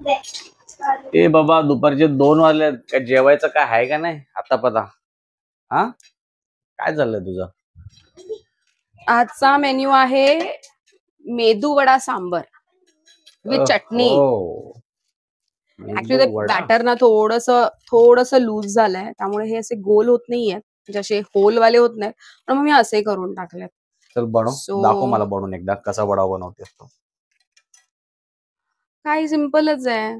ए बाबा, दुपारचे 2 वाजले. काय जेवायचं काय आहे का नाही आता पता? हा, काय चाललंय तुझं? आजचा मेन्यू आहे मेदू वडा सांबर विथ चटणी. ऍक्च्युली बॅटर ना थोडस लूज झालंय, त्यामुळे हे असे गोल होत नाहीये, जसे होल वाले होत नाही, पण मग मी असे करून टाकलेत. चल बनव, दाखव मला बनवून एकदा कसा वडा बनवतेस तो. काही सिंपलच आहे.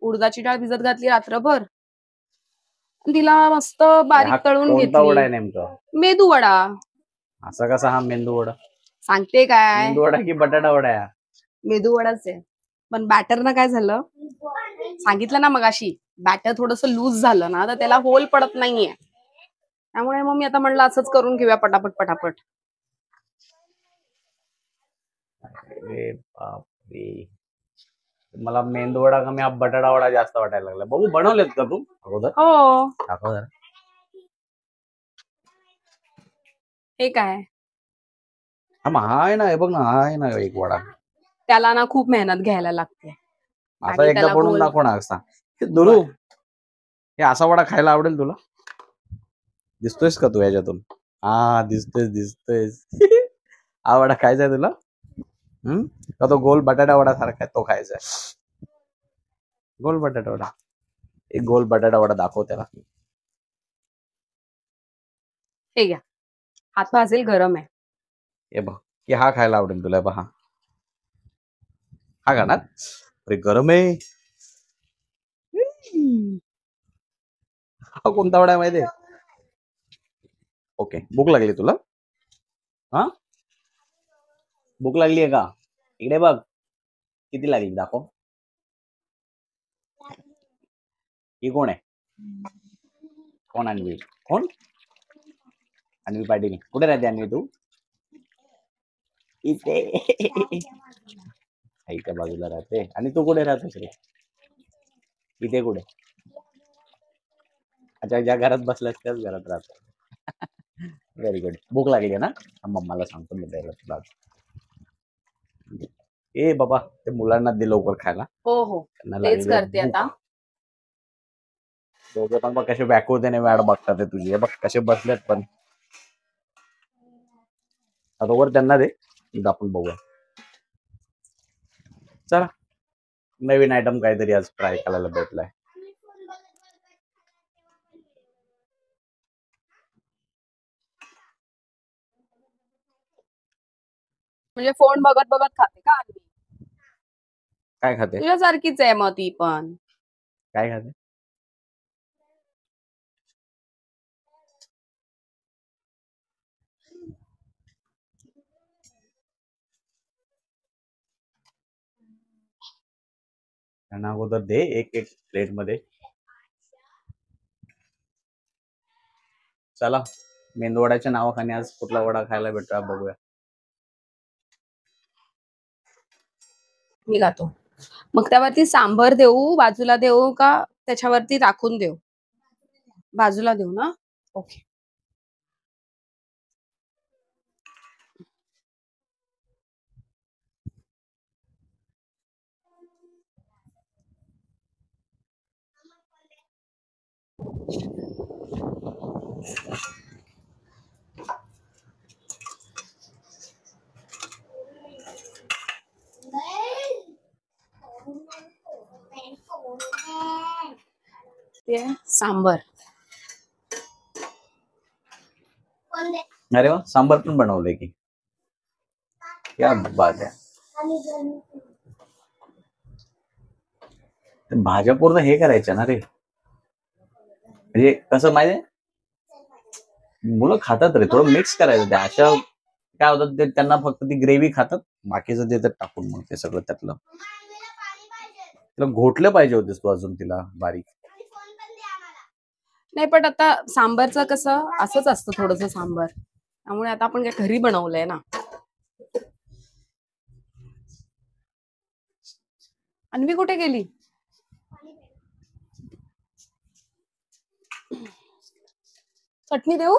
उडदाची डाळ भिजत घातली रात्रभर, तिला मस्त बारीक तळून कोणता वडा घेतली. आहे नेमका? मेदू वडा. असा कसा हा मेंदू वडा? सांगते काय, मेंदू वडा की बटाटा वडा आहे? मेदू वडाच आहे, पण बॅटर ना काय झालं, सांगितलं ना मगाशी, बॅटर थोडस लूज झालं ना, तर त्याला होल पडत नाहीये. त्यामुळे मग मी आता म्हणलं असंच करून घेऊया पटापट पटापट. अरे बापरे, मला मेंदू वडा कमी हा बटाटा वडा जास्त वाटायला लागला. बघू, बनवलेत का तू अगोदर? हो. दाखव जरा. हे काय, हा आहे ना, हे बघ ना, हा आहे ना एक वडा. त्याला ना खूप मेहनत घ्यायला लागते. आता एकदा बनवून दाखव ना. असा दुरू, हे असा वडा खायला आवडेल तुला? दिसतोयस का तू याच्यातून? हा, दिसतोयस. हा वडा खायचा आहे तुला? का तो गोल बटाटा वडा सारखा आहे तो खायचा आहे? गोल बटाटा वडा, एक गोल बटाटा वडा दाखव त्याला. हे घ्या, हात असेल गरम आहे. हे बघ, की हा खायला आवडेल तुला. पहा, हा खाणार? अरे गरम आहे. हा कोणता वडा आहे माहिती आहे? ओके, भूक लागली तुला? हा, भूक लागली आहे का? इकडे बघ, किती लागली दाखव. ही कोण आहे? कोण अन्वी? कोण अन्वी पाटील? कुठे राहते अन्वी तू? इथे आईच्या बाजूला राहते. आणि तू कुठे राहतोस रे? इथे कुठे? अच्छा, ज्या घरात बसलास त्याच घरात राहतो. Very good. भूक लागली ना? मम्माला सांगतो मी द्यायला तुला. ए बाबा, ते मुलांना दे लवकर खायला. हो, तेच करते आता. दोघे पण बघ कसे व्याकुळतेने वाट बघतात तुझी. हे बघ कसे बसलेत पण. आता वर त्यांना दे, आपण बघूया. चला, नवीन आयटम काहीतरी आज ट्राय करायला भेटलाय. म्हणजे फोन बघत बघत खाते का अन्वी? काय खाते? तुझ्यासारखीच आहे मग ती पण. काय खाते? त्यांना अगोदर दे एक एक प्लेट मध्ये. चला, मेंदूवड्याच्या नावाखाने आज कुठला वडा खायला भेटतो बघूया. मी खातो. मग त्यावरती सांबर देऊ, बाजूला देऊ का त्याच्यावरती टाकून देऊ? बाजूला देऊ ना? ओके. सांबर. अरे वा, सांबर पण बनवलंय की. क्या बात आहे. भाज्या पूर्ण हे करायच्या ना रे, म्हणजे कसं माहितीये, मुलं खातात रे, थोडं मिक्स करायचं. त्या अशा काय होतात ते, त्यांना फक्त ती ग्रेव्ही खातात, बाकीचं देतात टाकून. मग ते सगळं त्यातलं तिला घोटलं पाहिजे होतेस तू अजून तिला बारीक. नाही, पण आता सांबारचं कसं असंच असतं थोडस सांबार, त्यामुळे आता आपण काय घरी बनवलंय ना. अन्वी कुठे गेली? चटणी देऊ?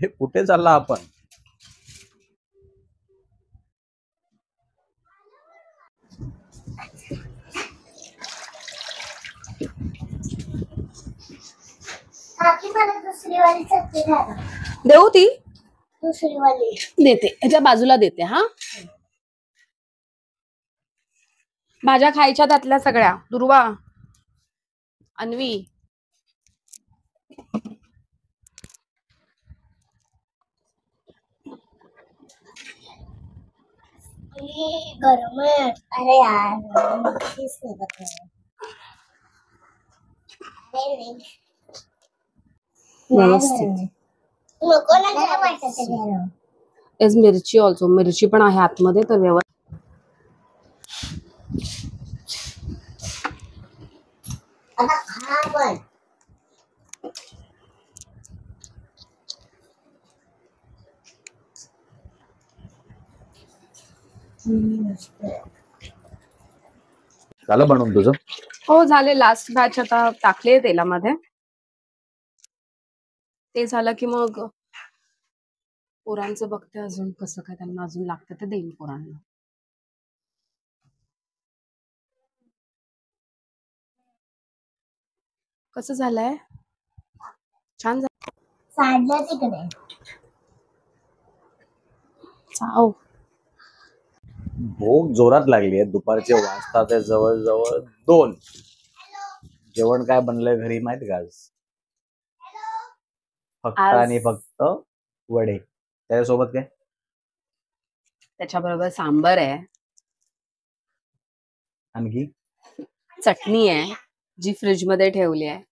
हे कुठे चालला आपण? दुसरी वाली चटणी घ्या ना. देऊ ती दुसरी वाली देते, ह्याच्या बाजूला देते. हा, भाज्या खायच्या त्यातल्या सगळ्या. दुर्वा, अन्वी, गरम आहे. अरे यार प्लीज नाही बघ. व्यवस्थित. नको ना गरम वाटत गरम. एस मिरची ऑल्सो, मिरची पण आहे आतमध्ये, तर व्यवस्थित. आता खा पण. झालं बनवून तुझं? हो झाले, लास्ट बॅच आता टाकले तेलामध्ये. ते झालं की मग पोरांचं बघते अजून कसं काय त्यांना अजून लागतं ते देईन पोरांना. कसं झालंय? छान झालं. सांडलं तिकडे. चाव. भूक जोरात लागली आहे. दुपारचे वाजतात आहे जवळजवळ 2. जेवण काय बनलंय घरी माहिती का आज? फक्त आणि फक्त वडे. त्याच्यासोबत काय? त्याच्याबरोबर सांबर आहे, आणखी चटणी आहे जी फ्रीज मध्ये ठेवली आहे.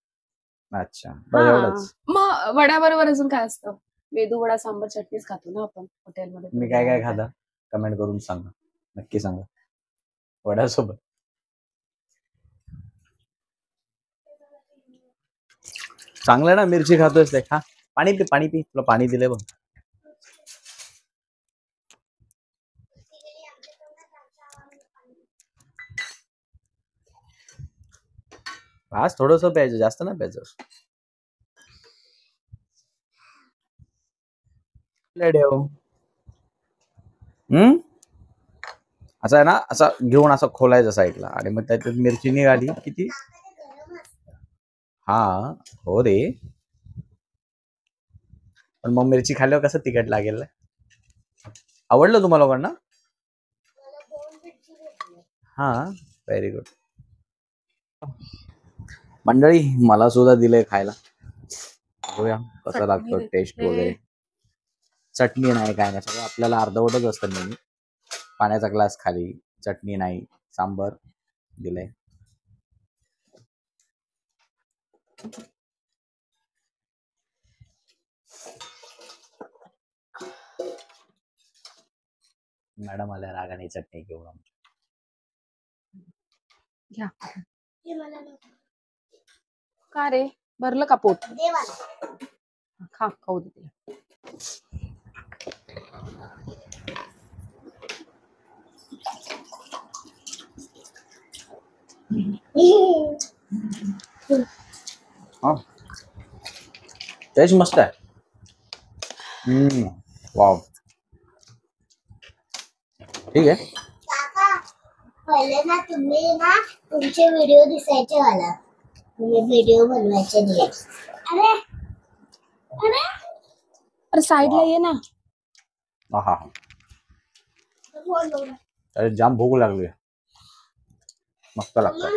अच्छा, बस एवढंच. मग वड्याबरोबर अजून काय असतं? मेदू वडा, सांबर, चटणीच खातो ना आपण हॉटेलमध्ये. तुम्ही काय काय खाता कमेंट करून सांगा, नक्की सांगा. वड्यासोबत चांगलं ना, मिरची खातोयस ते खा. पाणी पी, पाणी पी. तुला पाणी दिलंय बघ. आज थोडस प्यायचं, जास्त नाही प्यायचं. असं आहे ना, असं घेऊन असं खोलायचं साईडला आणि मग त्याच्यात मिरची निघाली किती. हा हो रे, पण मग मिरची खाल्ल्यावर कसं तिखट लागेल? आवडलं तुम्हाला लोकांना? हा, व्हेरी गुड. मंडळी, मला सुद्धा दिलंय खायला. बघूया कसं लागतं टेस्ट वगैरे. चटणी नाही, काय नाही, सगळं आपल्याला अर्धवटच असतं नेहमी. पाण्याचा ग्लास खाली, चटणी नाही, सांबर दिलंय. मॅडम आल्या रागाने चटणी घेऊन. घ्या. का रे, भरलं का पोट? खा, खाऊ दे तिला. टेस्ट मस्त आहे. वाव, ठीक आहे. काका पहिले ना तुम्ही ना तुमचे व्हिडिओ दिसायचे मला. तुम्ही व्हिडिओ बनवायचे नाही. अरे अरे अरे साईडला ये ना. हा, अरे जाम भूक लागली, मस्त लागतं.